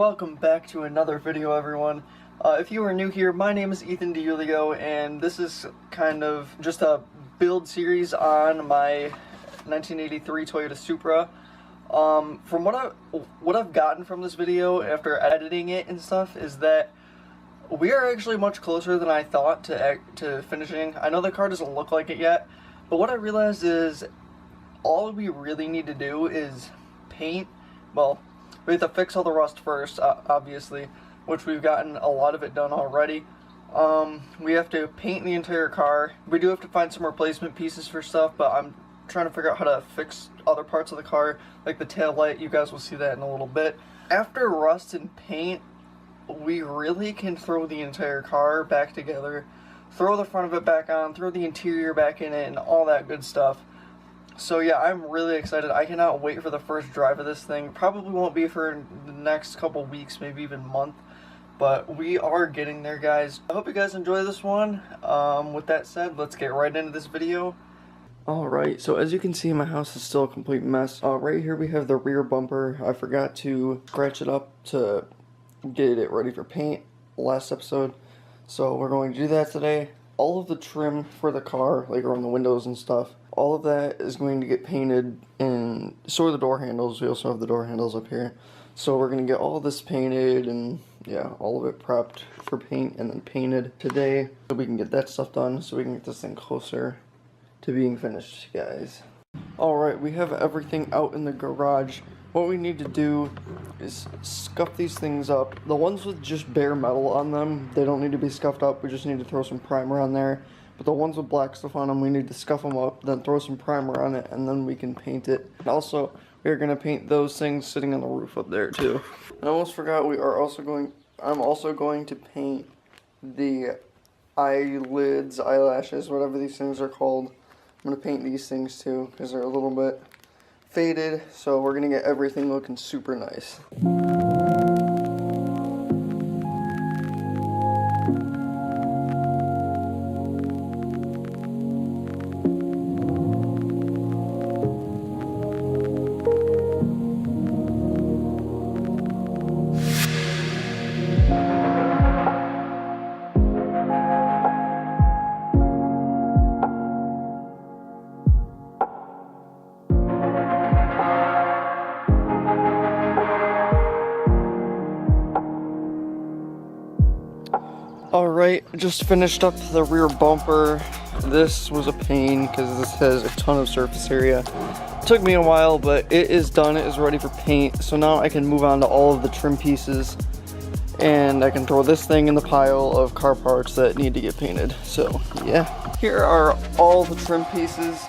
welcome back to another video, everyone. If you are new here, my name is EthanDiiulio, and this is kind of just a build series on my 1983 Toyota Supra. From what I've gotten from this video after editing it and stuff is that we are actually much closer than I thought to finishing. I know the car doesn't look like it yet, but what I realized is all we really need to do is paint. Well, we have to fix all the rust first, obviously, which we've gotten a lot of it done already. We have to paint the entire car. We do have to find some replacement pieces for stuff, but I'm trying to figure out how to fix other parts of the car, like the tail light. You guys will see that in a little bit. After rust and paint, we really can throw the entire car back together, throw the front of it back on, throw the interior back in it, and all that good stuff. So yeah, I'm really excited. I cannot wait for the first drive of this thing. Probably won't be for the next couple weeks, maybe even month, but we are getting there, guys. I hope you guys enjoy this one. With that said, let's get right into this video. Alright, so as you can see, my house is still a complete mess. Right here we have the rear bumper. I forgot to scratch it up to get it ready for paint last episode, so we're going to do that today. All of the trim for the car, like around the windows and stuff, all of that is going to get painted, and so are the door handles. We also have the door handles up here. So we're going to get all of this painted and, yeah, all of it prepped for paint and then painted today, so we can get that stuff done, so we can get this thing closer to being finished, guys. Alright, we have everything out in the garage. What we need to do is scuff these things up. The ones with just bare metal on them, they don't need to be scuffed up. We just need to throw some primer on there. But the ones with black stuff on them, we need to scuff them up, then throw some primer on it, and then we can paint it. And also, we are going to paint those things sitting on the roof up there too. I almost forgot, I'm also going to paint the eyelids, eyelashes, whatever these things are called. I'm going to paint these things too, because they're a little bit faded, so we're going to get everything looking super nice. Alright, just finished up the rear bumper. This was a pain because this has a ton of surface area. It took me a while, but it is done. It is ready for paint. So now I can move on to all of the trim pieces, and I can throw this thing in the pile of car parts that need to get painted. So yeah, here are all the trim pieces.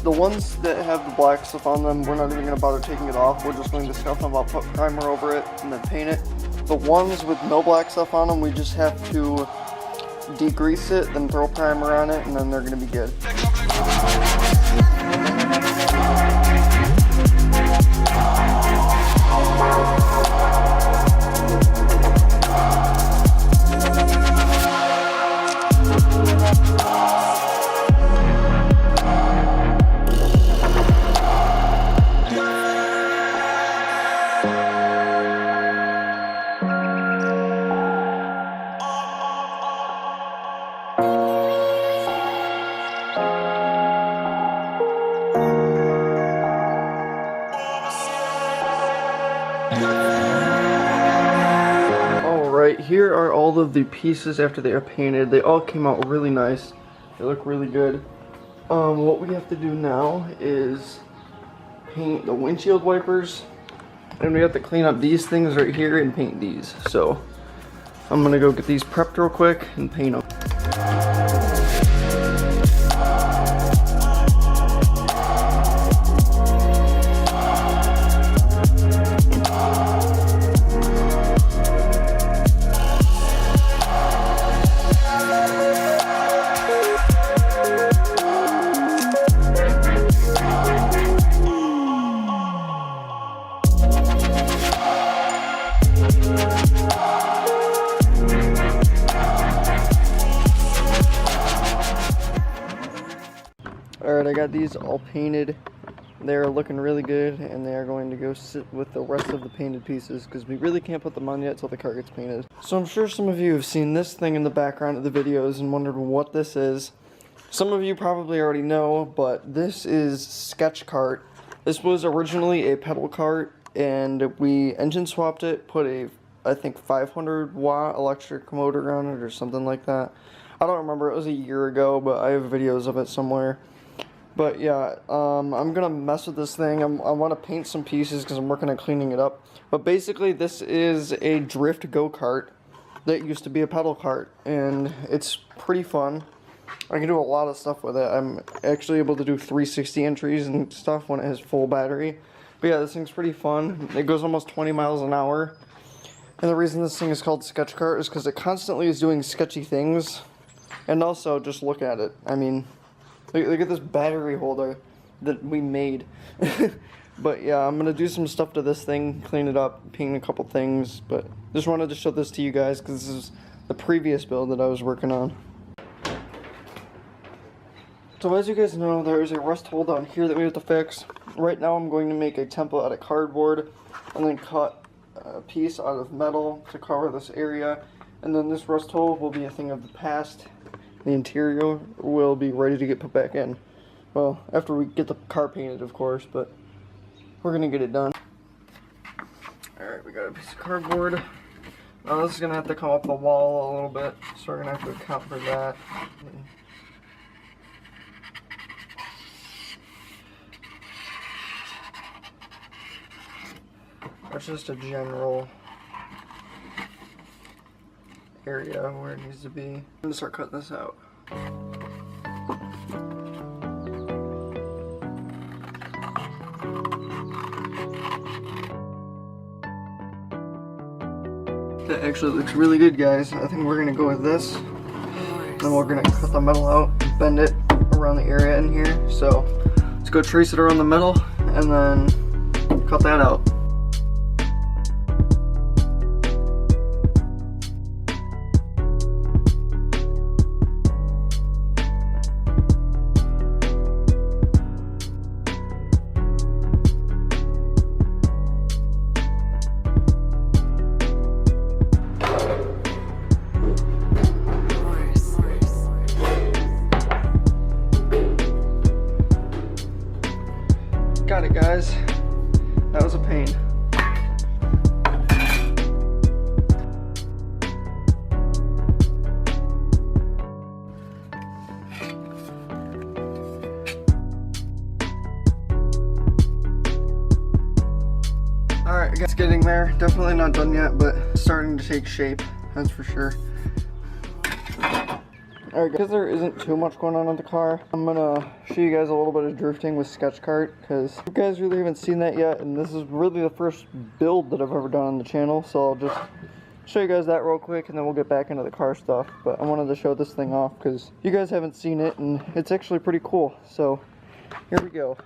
The ones that have the black stuff on them, we're not even going to bother taking it off. We're just going to scuff them up, put primer over it, and then paint it. The ones with no black stuff on them, we just have to degrease it, then throw primer on it, and then they're going to be good. Alright, here are all of the pieces after they are painted. They all came out really nice. They look really good. What we have to do now is paint the windshield wipers, and we have to clean up these things right here and paint these. So I'm gonna go get these prepped real quick and paint them. Alright, I got these all painted They're looking really good, and they are going to go sit with the rest of the painted pieces because we really can't put them on yet until the car gets painted. So I'm sure some of you have seen this thing in the background of the videos and wondered what this is. Some of you probably already know, but this is Sketchkart. This was originally a pedal cart, and we engine swapped it, put a, I think, 500 watt electric motor on it or something like that. I don't remember, it was a year ago, but I have videos of it somewhere. But yeah, I'm gonna mess with this thing. I want to paint some pieces because I'm working on cleaning it up. But basically, this is a drift go-kart that used to be a pedal cart, and it's pretty fun. I can do a lot of stuff with it. I'm actually able to do 360 entries and stuff when it has full battery. But yeah, this thing's pretty fun. It goes almost 20 miles an hour. And the reason this thing is called Sketchkart is because it constantly is doing sketchy things. And also, just look at it. I mean, look at this battery holder that we made. But yeah, I'm gonna do some stuff to this thing, clean it up, paint a couple things. But just wanted to show this to you guys because this is the previous build that I was working on. So as you guys know, there is a rust hole down here that we have to fix. Right now I'm going to make a template out of cardboard and then cut a piece out of metal to cover this area. And then this rust hole will be a thing of the past. The interior will be ready to get put back in. Well, after we get the car painted, of course, but we're going to get it done. Alright, we got a piece of cardboard. Now this is going to have to come up the wall a little bit, so we're going to have to account for that. That's just a general area where it needs to be. I'm gonna start cutting this out. That actually looks really good, guys. I think we're gonna go with this. Then we're gonna cut the metal out, bend it around the area in here. So let's go trace it around the metal and then cut that out. Got it, guys. That was a pain. Alright, I guess getting there. Definitely not done yet, but starting to take shape, that's for sure. Alright, because there isn't too much going on with the car, I'm gonna show you guys a little bit of drifting with Sketchkart, because you guys really haven't seen that yet, and this is really the first build that I've ever done on the channel, so I'll just show you guys that real quick, and then we'll get back into the car stuff. But I wanted to show this thing off, because you guys haven't seen it, and it's actually pretty cool, so here we go.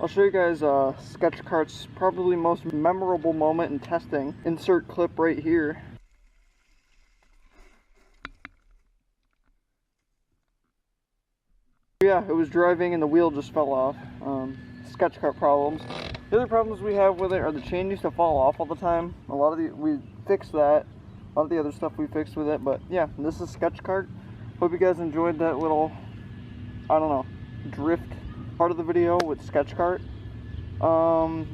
I'll show you guys Sketchkart's probably most memorable moment in testing. Insert clip right here. Yeah, it was driving and the wheel just fell off. Sketchkart problems. The other problems we have with it are the chain used to fall off all the time. A lot of we fixed that. A lot of the other stuff we fixed with it, but yeah, this is Sketchkart. Hope you guys enjoyed that little, I don't know, drift part of the video with Sketchkart.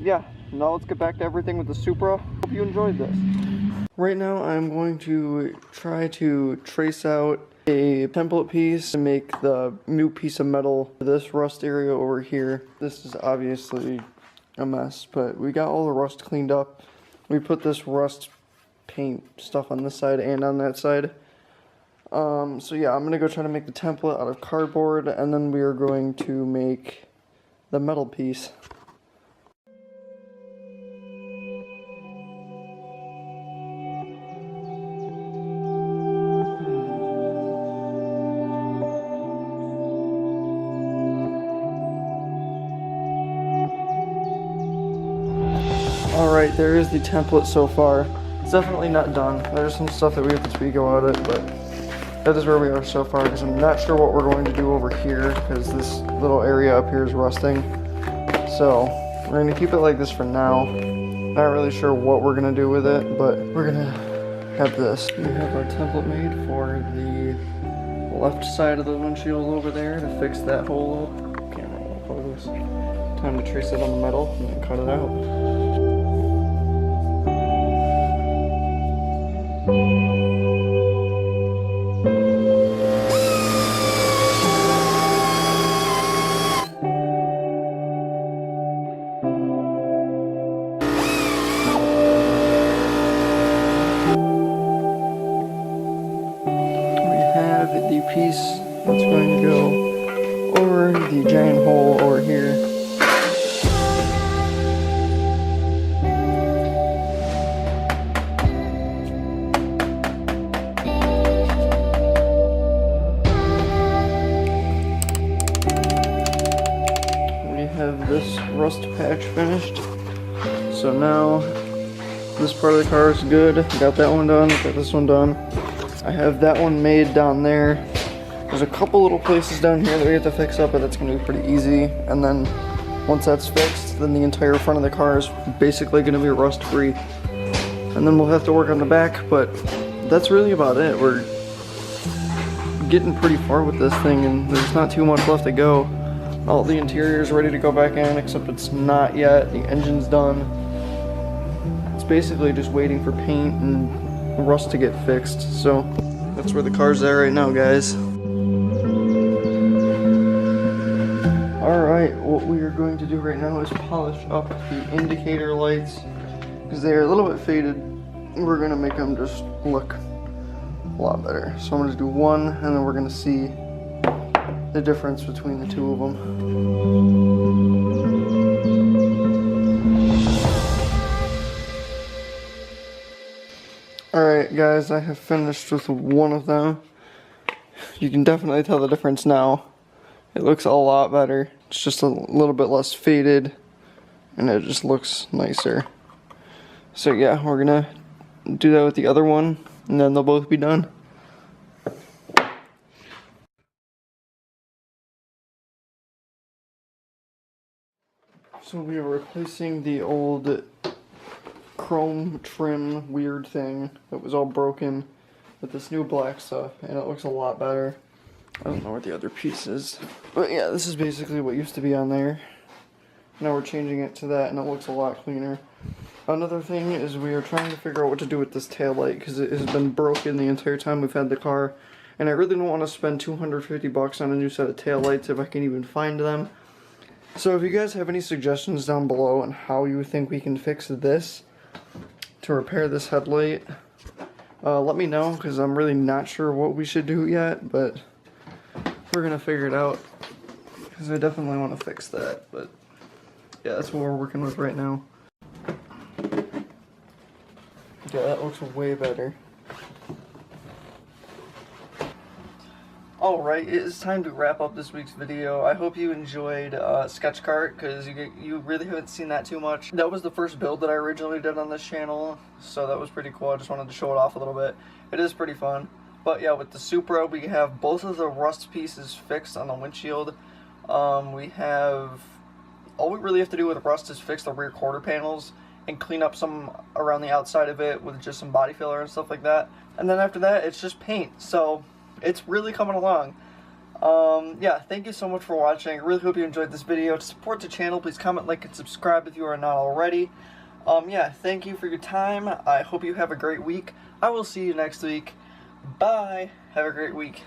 Yeah, now let's get back to everything with the Supra. Hope you enjoyed this. Right now I'm going to try to trace out a template piece to make the new piece of metal for this rust area over here. This is obviously a mess, but we got all the rust cleaned up. We put this rust paint stuff on this side and on that side. So yeah, I'm gonna go try to make the template out of cardboard, and then we are going to make the metal piece. Alright, there is the template so far. It's definitely not done. There's some stuff that we have to tweak about it, but that is where we are so far, because I'm not sure what we're going to do over here, because this little area up here is rusting. So, we're going to keep it like this for now. Not really sure what we're going to do with it, but we're going to have this. We have our template made for the left side of the windshield over there to fix that hole up. Camera won't focus. Time to trace it on the metal and then cut it out. The piece that's going to go over the giant hole over here. We have this rust patch finished. So now this part of the car is good. Got that one done, got this one done. I have that one made down there. There's a couple little places down here that we have to fix up, but that's going to be pretty easy. And then once that's fixed, then the entire front of the car is basically going to be rust free. And then we'll have to work on the back, but that's really about it. We're getting pretty far with this thing, and there's not too much left to go. All the interior is ready to go back in, except it's not yet. The engine's done. It's basically just waiting for paint and rust to get fixed. So that's where the car's at right now, guys. Alright, what we are going to do right now is polish up the indicator lights, because they are a little bit faded. We're going to make them just look a lot better. So I'm going to do one, and then we're going to see the difference between the two of them. Alright guys, I have finished with one of them. You can definitely tell the difference now. It looks a lot better. It's just a little bit less faded, and it just looks nicer. So yeah, we're gonna do that with the other one, and then they'll both be done. So we are replacing the old chrome trim weird thing that was all broken with this new black stuff, and it looks a lot better. I don't know where the other piece is, but yeah, this is basically what used to be on there. Now we're changing it to that, and it looks a lot cleaner. Another thing is we are trying to figure out what to do with this taillight, because it has been broken the entire time we've had the car, and I really don't want to spend $250 on a new set of taillights if I can even find them. So if you guys have any suggestions down below on how you think we can fix this to repair this headlight, let me know, because I'm really not sure what we should do yet, but we're gonna figure it out, because I definitely want to fix that. But yeah, that's what we're working with right now. Yeah, that looks way better. Alright, it is time to wrap up this week's video. I hope you enjoyed Sketchkart, because you really haven't seen that too much. That was the first build that I originally did on this channel, so that was pretty cool. I just wanted to show it off a little bit. It is pretty fun. But yeah, with the Supra, we have both of the rust pieces fixed on the windshield. All we really have to do with rust is fix the rear quarter panels and clean up some around the outside of it with just some body filler and stuff like that. And then after that, it's just paint. So it's really coming along. Yeah, thank you so much for watching. I really hope you enjoyed this video. To support the channel, please comment, like, and subscribe if you are not already. Yeah, thank you for your time. I hope you have a great week. I will see you next week. Bye. Have a great week.